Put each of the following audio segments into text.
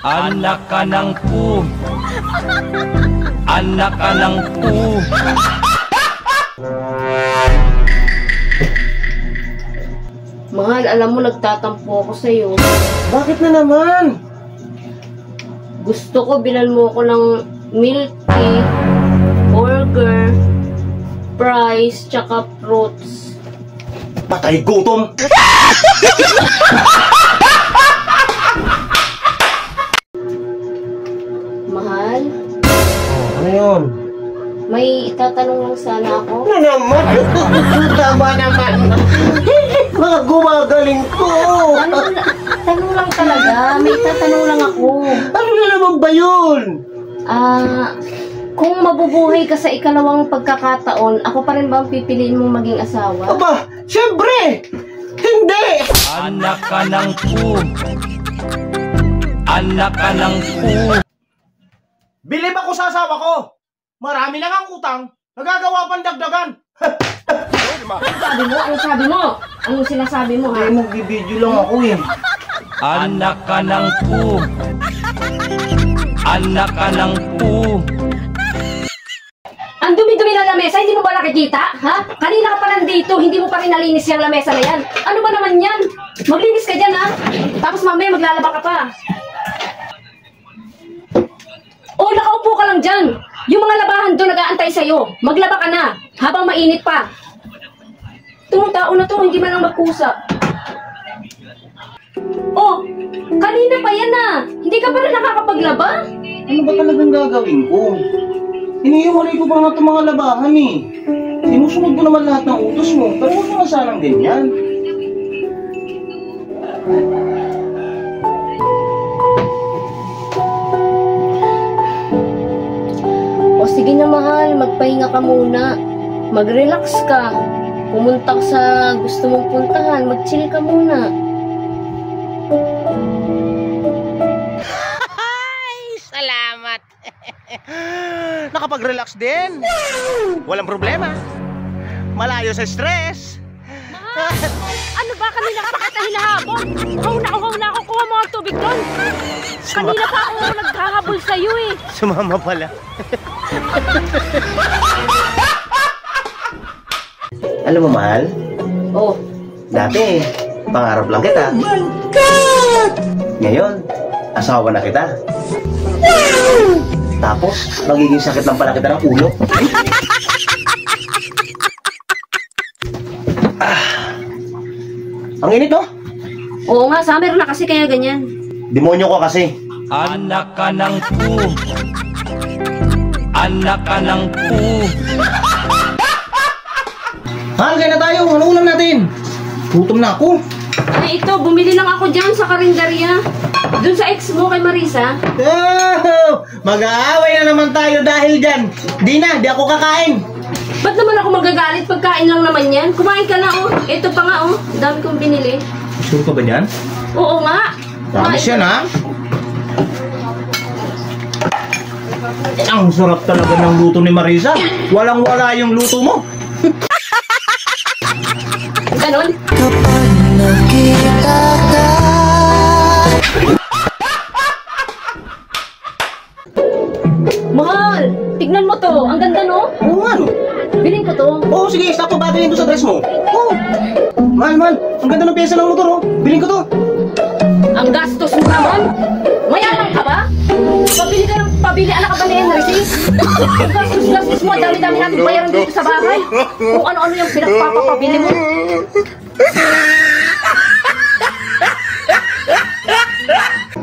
Anak ka ng pu. Anak ka ng pu. Mahal, alam mo nagtatampo ako sa'yo. Bakit na naman? Gusto ko bilan mo ko ng milk tea, burger, fries, tsaka fruits. Patay gutom! Mahal, Ano yun? may itatanong lang sana ako. Ano naman? Tama naman! Mga gumagaling ko! Tanong lang talaga, may itatanong lang ako. Ano na naman ba yun? Kung mabubuhay ka sa ikalawang pagkakataon, ako pa rin ba ang pipiliin mong maging asawa? Aba, syempre! Hindi! Anak ka ng pu. Anak ka ng pu. Bilib ako sa asawa ko! Marami lang ang utang, nagagawa pang dagdagan! Ano sabi mo? Ano sabi mo? Anong sinasabi mo, ha? Ay, magbibideo lang ako eh. Anak ka ng pu. Anak ka ng pu. Ang dumi-dumi ng lamesa, hindi mo ba nakikita? Ha? Kanina ka pa nandito, hindi mo pa rin nalinis yung lamesa na yan. Ano ba naman yan? Maglinis ka dyan, ha? Tapos mamaya maglalaba ka pa. O, nakaupo ka lang dyan. Yung mga labahan doon nag-aantay sa'yo. Maglaba ka na, habang mainit pa. Itong tao na to, hindi man lang magkusa. Oh, kanina pa yan, ha? Hindi ka pa rin nakakapaglaba? Ano ba talagang gagawin ko? Iniiwalay ko pa nga itong mga labahan eh. Sinusunod ko naman lahat ng utos mo, pero huwag naman sanang ganyan. O sige na mahal, magpahinga ka muna. Mag-relax ka. Pumunta ka sa gusto mong puntahan, mag-chill ka muna. Salamat! Nakapag-relax din. Walang problema. Malayo sa stress. Ano ba? Kanina ka pa kita hinahabol. Uhaw na ako. Kuha mo ang tubig doon. Kanina pa ako naghahabol sa'yo eh. Sumama pala. Alam mo, mahal? Oh, Dati, pangarap lang kita. Oh my God! Ngayon, asawa na kita. Tapos, magiging sakit lang pala kita ng ulo. Ang init, no? oo nga, summer na kasi kaya ganyan. Demonyo ko kasi. Anak ka ng pu. Anak ka ng pu. Mahal, kaya na tayo. Ano ulam natin? Gutom na ako. Ay, ito, bumili lang ako dyan sa karinderya. Doon sa ex mo kay Marisa. Oh, mag-aaway na naman tayo dahil dyan. Di ako kakain. Ba't naman ako magagalit? Pagkain lang naman yan. Kumain ka na, oh. Ito pa nga, oh. Dami kong binili. Sure ka ba yan? Oo nga. Promise yan, ha? Ang sarap talaga ng luto ni Marisa. Walang-wala yung luto mo. Ganon? Kapag nakita ka. Mahal! Tignan mo to. Ang ganda, no? Oo nga, no? Bilhin ko to. Oo, sige. Sakto bagay yun sa dress mo. Oo. Mahal. Ang ganda ng pyesa ng motor, oh. Bilhin ko to. Ang gastos mo naman. Mayaman ka ba? Pabili ka ng pabili. Anak ka ba ni Henry? Ang gastos mo. Dami-dami natin bayaran dito sa bahay. Kung ano-ano yung pinagpapapabili mo.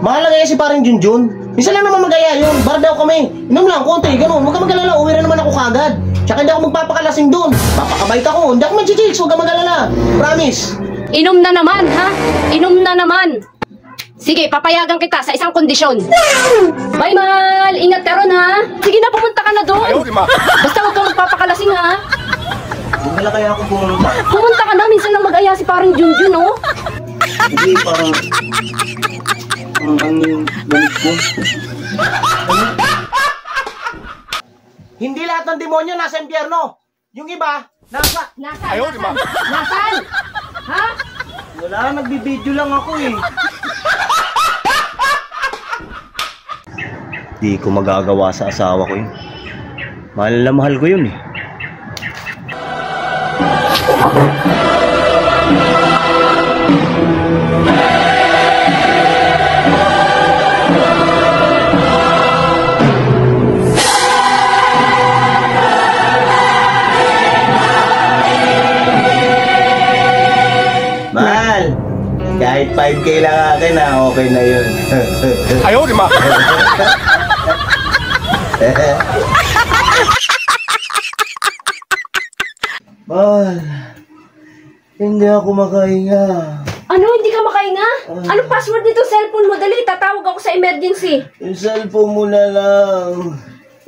Mahalaga yan si parang Junjun. Minsan lang naman magaya yun. Bar daw kami. Inom lang, konti, ganun. Huwag ka mag-alala, uwi na naman ako kagad. Tsaka hindi ako magpapakalasing doon. Papakabait ako. Hindi ako mag-chicks, huwag ka mag-alala. Promise. Inom na naman, ha? Inom na naman. Sige, papayagan kita sa isang kondisyon. Bye, mahal. Ingat ka ron, ha? Sige na, pumunta ka na doon. Basta huwag kang magpapakalasing, ha? Huwag na kaya ako pumunta. Pumunta ka na. Minsan lang mag-aya si parang Junjun, oh. Hindi, parang... ang balik ko. Hindi lahat ng demonyo nasa impyerno. Yung iba, nasa... Nasaan? Nasaan? Ha? Wala, nagbibideo lang ako eh. Di ko magagawa sa asawa ko yun. Mahal na mahal ko yun eh. Mahal, kahit 5K lang akin na, okay na yun. Ayaw, di ma. Mahal, hindi ako makahinga. Ano, hindi ka makahinga? Anong password nito cellphone mo? Dali, tatawag ako sa emergency. Yung cellphone mo na lang.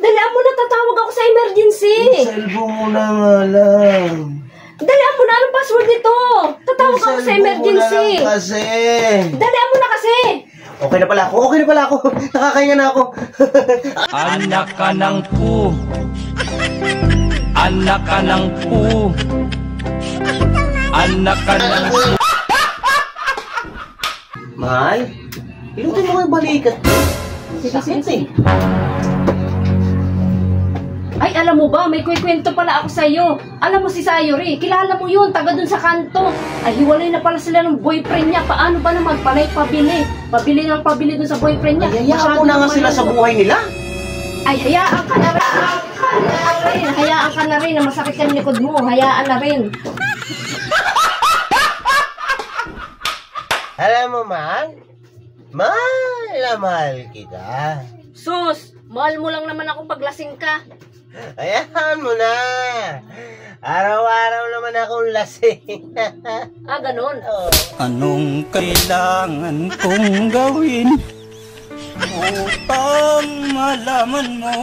Dalian mo na, tatawag ako sa emergency. Yung cellphone mo na nga lang. Dalian mo na, anong password nito? Tatawag ako sa emergency. Yung cellphone mo na lang kasi. Dalian mo na kasi. Okay na pala ako, okay na pala ako. Nakakahinga na ako. Anak ka ng pu. Anak ka ng pu. Anak ka ng pu. Mahal, ilutin mo kayo balikat. Sakit eh. Ay, alam mo ba, may kwento pala ako sa iyo. Alam mo si Sayori, kilala mo yun, taga dun sa kanto. Ay, hiwalay na pala sila ng boyfriend niya. Paano ba naman panay pabili? Pabili ng pabili dun sa boyfriend niya. Ay, hayaan mo na nga sila sa buhay nila. Ay, hayaan ka na rin. Hayaan ka na rin na masakit yung likod mo. Hayaan na rin. Alam mo, mahal? Mahal na mahal kita. Sus, mahal mo lang naman ako paglasing ka. Hayaan mo na. Araw-araw naman akong lasing. Ah, ganun. Oh. Anong kailangan kong gawin upang malaman mo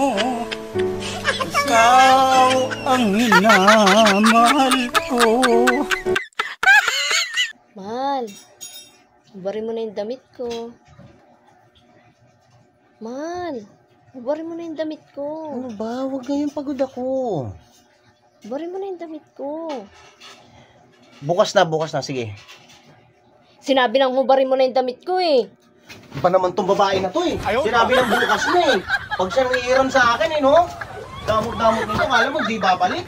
ikaw ang minamahal ko? Mahal, bari mo na yung damit ko. Mahal, bari mo na yung damit ko. Ano ba? Huwag ngayong pagod ako. Bari mo na yung damit ko. Bukas na. Sige. Sinabi lang bari mo na yung damit ko eh. Iba naman tong babae na to eh. Sinabi ng bukas na eh. Pag siya nangihiram sa akin eh, no? Damot-damot nito, kala mo di babalik.